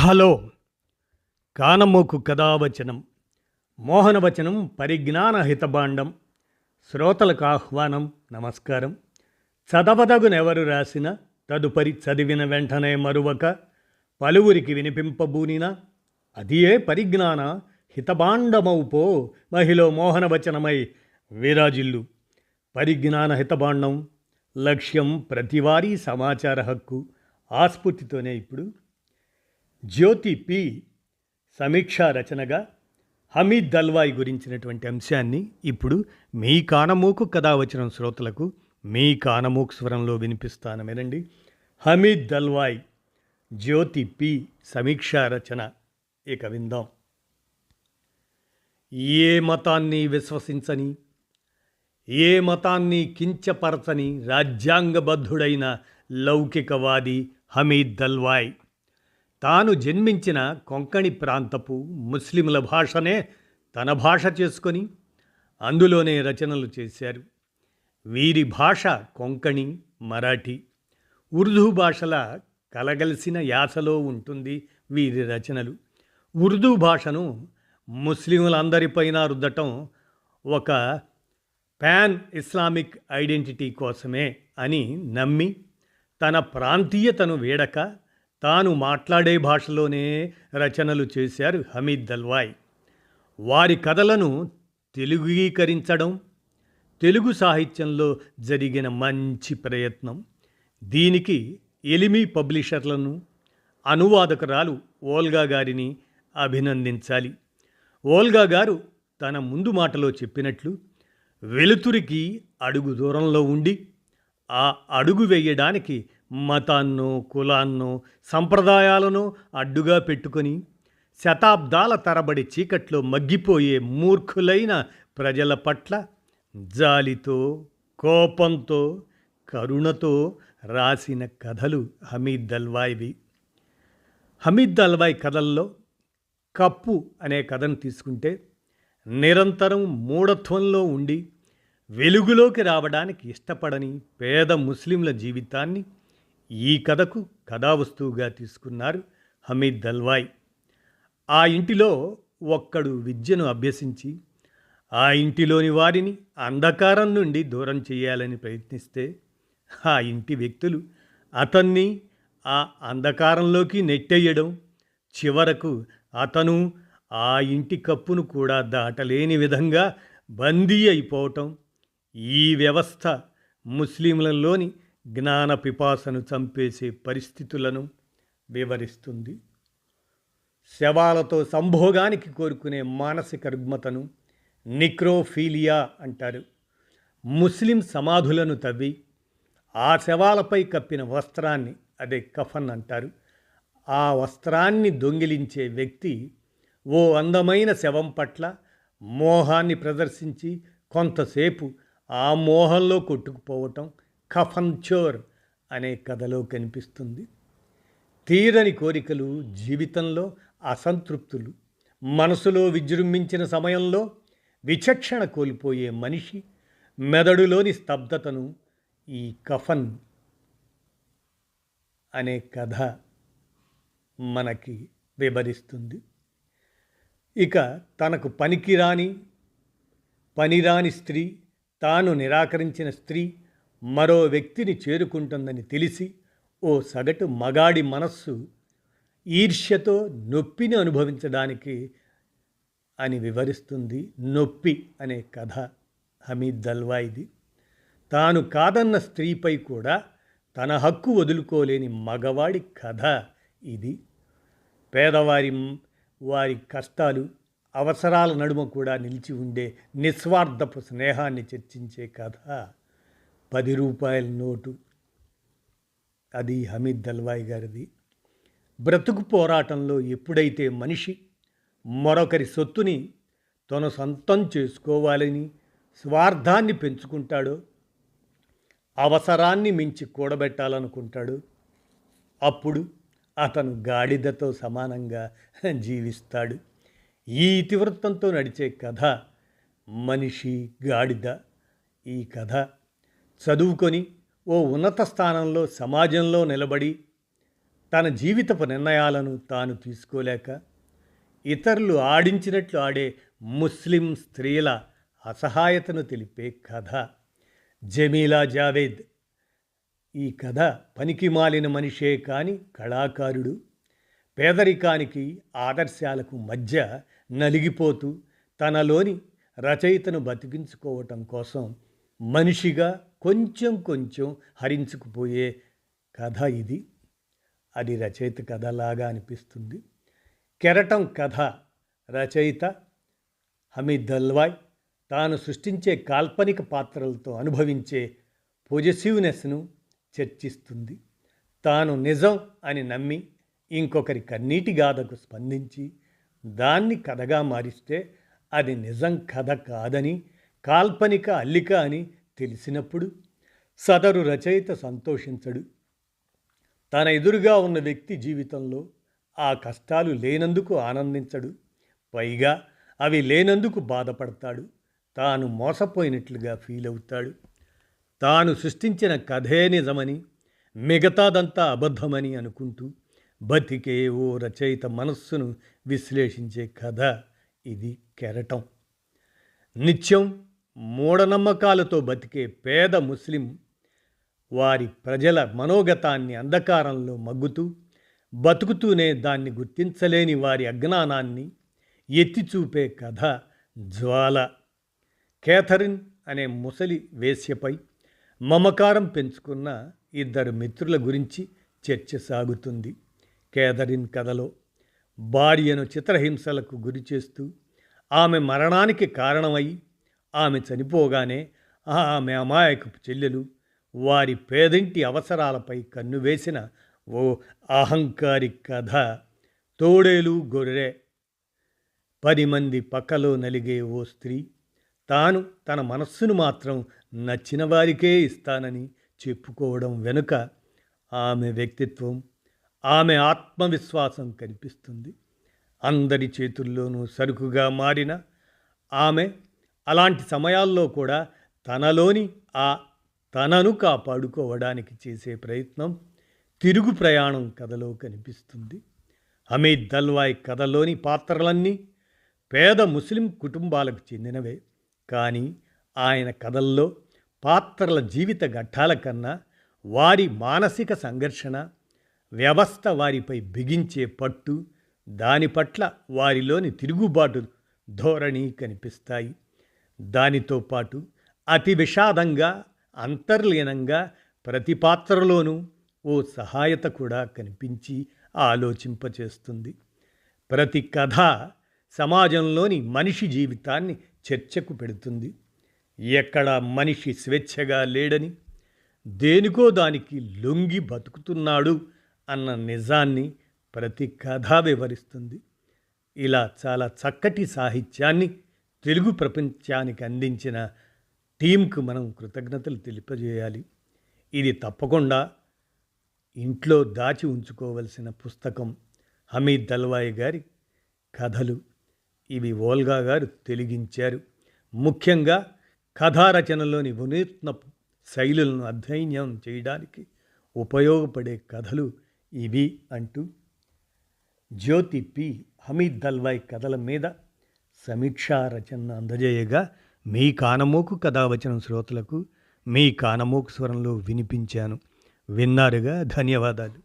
Hello! కానమోకు కథావచనం మోహనవచనం పరిజ్ఞాన హితభాండం శ్రోతలకు ఆహ్వానం నమస్కారం. చదవదగునెవరు రాసిన తదుపరి చదివిన వెంటనే మరువక పలువురికి వినిపింపబూనిన అదియే పరిజ్ఞాన హితభాండమౌపో మహిళ మోహనవచనమై విరాజిల్లు. పరిజ్ఞాన హితభాండం లక్ష్యం ప్రతివారీ సమాచార హక్కు. ఆస్ఫూర్తితోనే ఇప్పుడు జ్యోతి పి సమీక్షా రచనగా హమీద్ దల్వాయి గురించినటువంటి అంశాన్ని ఇప్పుడు మీ కానమోకు కథావచనం శ్రోతలకు మీ కానమోకు స్వరంలో వినిపిస్తాను వినండి. హమీద్ దల్వాయి జ్యోతి పి సమీక్షా రచన. ఇక విందాం. ఏ మతాన్ని విశ్వసించని, ఏ మతాన్ని కించపరచని రాజ్యాంగబద్ధుడైన లౌకికవాది హమీద్ దల్వాయి తాను జన్మించిన కొంకణి ప్రాంతపు ముస్లింల భాషనే తన భాష చేసుకొని అందులోనే రచనలు చేశారు. వీరి భాష కొంకణి, మరాఠీ, ఉర్దూ భాషల కలగలిసిన యాసలో ఉంటుంది వీరి రచనలు. ఉర్దూ భాషను ముస్లింలందరిపైన రుద్దటం ఒక పాన్ ఇస్లామిక్ ఐడెంటిటీ కోసమే అని నమ్మి తన ప్రాంతీయతను వీడక తాను మాట్లాడే భాషలోనే రచనలు చేశారు హమీద్ దల్వాయి. వారి కథలను తెలుగీకరించడం తెలుగు సాహిత్యంలో జరిగిన మంచి ప్రయత్నం. దీనికి ఎలిమి పబ్లిషర్లను, అనువాదకురాలు ఓల్గా గారిని అభినందించాలి. ఓల్గా గారు తన ముందు మాటలో చెప్పినట్లు వెలుతురికి అడుగు దూరంలో ఉండి ఆ అడుగు వేయడానికి మతాన్నో, కులాన్నో, సంప్రదాయాలను అడ్డుగా పెట్టుకొని శతాబ్దాల తరబడి చీకట్లో మగ్గిపోయే మూర్ఖులైన ప్రజల పట్ల జాలితో, కోపంతో, కరుణతో రాసిన కథలు హమీద్ దల్వాయివి. హమీద్ దల్వాయి కథల్లో కప్పు అనే కథను తీసుకుంటే నిరంతరం మూఢత్వంలో ఉండి వెలుగులోకి రావడానికి ఇష్టపడని పేద ముస్లింల జీవితాన్ని ఈ కథకు కథావస్తువుగా తీసుకున్నారు హమీద్ దల్వాయి. ఆ ఇంటిలో ఒక్కడు విద్యను అభ్యసించి ఆ ఇంటిలోని వారిని అంధకారం నుండి దూరం చేయాలని ప్రయత్నిస్తే ఆ ఇంటి వ్యక్తులు అతన్ని ఆ అంధకారంలోకి నెట్టేయడం, చివరకు అతను ఆ ఇంటి కప్పును కూడా దాటలేని విధంగా బందీ అయిపోవటం ఈ వ్యవస్థ ముస్లింలలోని జ్ఞాన పిపాసను చంపేసే పరిస్థితులను వివరిస్తుంది. శవాలతో సంభోగానికి కోరుకునే మానసిక రుగ్మతను నిక్రోఫీలియా అంటారు. ముస్లిం సమాధులను తవ్వి ఆ శవాలపై కప్పిన వస్త్రాన్ని అదే కఫన్ అంటారు. ఆ వస్త్రాన్ని దొంగిలించే వ్యక్తి ఓ అందమైన శవం పట్ల మోహాన్ని ప్రదర్శించి కొంతసేపు ఆ మోహంలో కొట్టుకుపోవటం కఫన్ చోర్ అనే కథలో కనిపిస్తుంది. తీరని కోరికలు, జీవితంలో అసంతృప్తులు మనసులో విజృంభించిన సమయంలో విచక్షణ కోల్పోయే మనిషి మెదడులోని స్తబ్దతను ఈ కఫన్ అనే కథ మనకి వివరిస్తుంది. ఇక తనకు పనిరాని స్త్రీ, తాను నిరాకరించిన స్త్రీ మరో వ్యక్తిని చేరుకుంటుందని తెలిసి ఓ సగటు మగాడి మనస్సు ఈర్ష్యతో నొప్పిని అనుభవించడానికి అని వివరిస్తుంది నొప్పి అనే కథ హమీద్ దల్వాయిది. తాను కాదన్న స్త్రీపై కూడా తన హక్కు వదులుకోలేని మగవాడి కథ ఇది. వారి కష్టాలు, అవసరాల నడుమ కూడా నిలిచి ఉండే నిస్వార్థపు స్నేహాన్ని చర్చించే కథ 10 రూపాయల నోటు. అది హమీద్ దల్వాయి గారిది. బ్రతుకు పోరాటంలో ఎప్పుడైతే మనిషి మరొకరి సొత్తుని తన సొంతం చేసుకోవాలని స్వార్థాన్ని పెంచుకుంటాడో, అవసరాన్ని మించి కూడబెట్టాలనుకుంటాడో, అప్పుడు అతను గాడిదతో సమానంగా జీవిస్తాడు. ఈ ఇతివృత్తంతో నడిచే కథ మనిషి గాడిద. ఈ కథ చదువుకొని ఓ ఉన్నత స్థానంలో సమాజంలో నిలబడి తన జీవితపు నిర్ణయాలను తాను తీసుకోలేక ఇతరులు ఆడించినట్లు ఆడే ముస్లిం స్త్రీల అసహాయతను తెలిపే కథ జమీలా జావేద్. ఈ కథ పనికిమాలిన మనిషే కాని కళాకారుడు, పేదరికానికి ఆదర్శాలకు మధ్య నలిగిపోతూ తనలోని రచయితను బతికించుకోవటం కోసం మనిషిగా కొంచెం కొంచెం హరించుకుపోయే కథ ఇది. అది రచయిత కథలాగా అనిపిస్తుంది. కెరటం కథ రచయిత హమీద్ దల్వాయ్ తాను సృష్టించే కాల్పనిక పాత్రలతో అనుభవించే పొజెసివ్నెస్ను చర్చిస్తుంది. తాను నిజం అని నమ్మి ఇంకొకరి కన్నీటి గాథకు స్పందించి దాన్ని కథగా మారిస్తే అది నిజం కథ కాదని, కాల్పనిక అల్లిక అని తెలిసినప్పుడు సదరు రచయిత సంతోషించడు. తన ఎదురుగా ఉన్న వ్యక్తి జీవితంలో ఆ కష్టాలు లేనందుకు ఆనందించడు. పైగా అవి లేనందుకు బాధపడతాడు. తాను మోసపోయినట్లుగా ఫీల్ అవుతాడు. తాను సృష్టించిన కథే నిజమని, మిగతాదంతా అబద్ధమని అనుకుంటూ బతికే ఓ రచయిత మనస్సును విశ్లేషించే కథ ఇది కెరటం. నిత్యం మూఢనమ్మకాలతో బతికే పేద ముస్లిం వారి ప్రజల మనోగతాన్ని అంధకారంలో మగ్గుతూ బతుకుతూనే దాన్ని గుర్తించలేని వారి అజ్ఞానాన్ని ఎత్తిచూపే కథ జ్వాల. కేథరిన్ అనే ముసలి వేశ్యపై మమకారం పెంచుకున్న ఇద్దరు మిత్రుల గురించి చర్చ సాగుతుంది. కేథరిన్ కథలో భార్యను చిత్రహింసలకు గురి చేస్తూ ఆమె మరణానికి కారణమై ఆమె చనిపోగానే ఆమె అమాయకపు చెల్లెలు వారి పేదింటి అవసరాలపై కన్నువేసిన ఓ అహంకారి కథ. తోడేలు గొర్రె. 10 మంది పక్కలో నలిగే ఓ స్త్రీ తాను తన మనస్సును మాత్రం నచ్చిన వారికే ఇస్తానని చెప్పుకోవడం వెనుక ఆమె వ్యక్తిత్వం, ఆమె ఆత్మవిశ్వాసం కనిపిస్తుంది. అందరి చేతుల్లోనూ సరుకుగా మారిన ఆమె అలాంటి సమయాల్లో కూడా తనలోని ఆ తనను కాపాడుకోవడానికి చేసే ప్రయత్నం తిరుగు ప్రయాణం కథలో కనిపిస్తుంది. హమీద్ దల్వాయ్ కథలోని పాత్రలన్నీ పేద ముస్లిం కుటుంబాలకు చెందినవే. కానీ ఆయన కథల్లో పాత్రల జీవిత ఘట్టాల కన్నా వారి మానసిక సంఘర్షణ, వ్యవస్థ వారిపై బిగించే పట్టు, దాని పట్ల వారిలోని తిరుగుబాటు ధోరణి కనిపిస్తాయి. దానితో పాటు అతి విషాదంగా, అంతర్లీనంగా ప్రతి పాత్రలోనూ ఓ సహాయత కూడా కనిపించి ఆలోచింపచేస్తుంది. ప్రతి కథ సమాజంలోని మనిషి జీవితాన్ని చర్చకు పెడుతుంది. ఎక్కడ మనిషి స్వేచ్ఛగా లేడని, దేనికో దానికి లొంగి బతుకుతున్నాడు అన్న నిజాన్ని ప్రతి కథ వివరిస్తుంది. ఇలా చాలా చక్కటి సాహిత్యాన్ని తెలుగు ప్రపంచానికి అందించిన టీంకు మనం కృతజ్ఞతలు తెలియజేయాలి. ఇది తప్పకుండా ఇంట్లో దాచి ఉంచుకోవలసిన పుస్తకం. హమీద్ దల్వాయ్ గారి కథలు ఇవి ఓల్గా గారు తెలిగించారు. ముఖ్యంగా కథారచనలోని వినూత్న శైలులను అధ్యయనం చేయడానికి ఉపయోగపడే కథలు ఇవి అంటూ జ్యోతి పి. హమీద్ దల్వాయ్ కథల మీద సమీక్షా రచన అందజేయగా మీ కానమోకు కథావచనం శ్రోతలకు మీ కానమోకు స్వరంలో వినిపించాను. విన్నారుగా, ధన్యవాదాలు.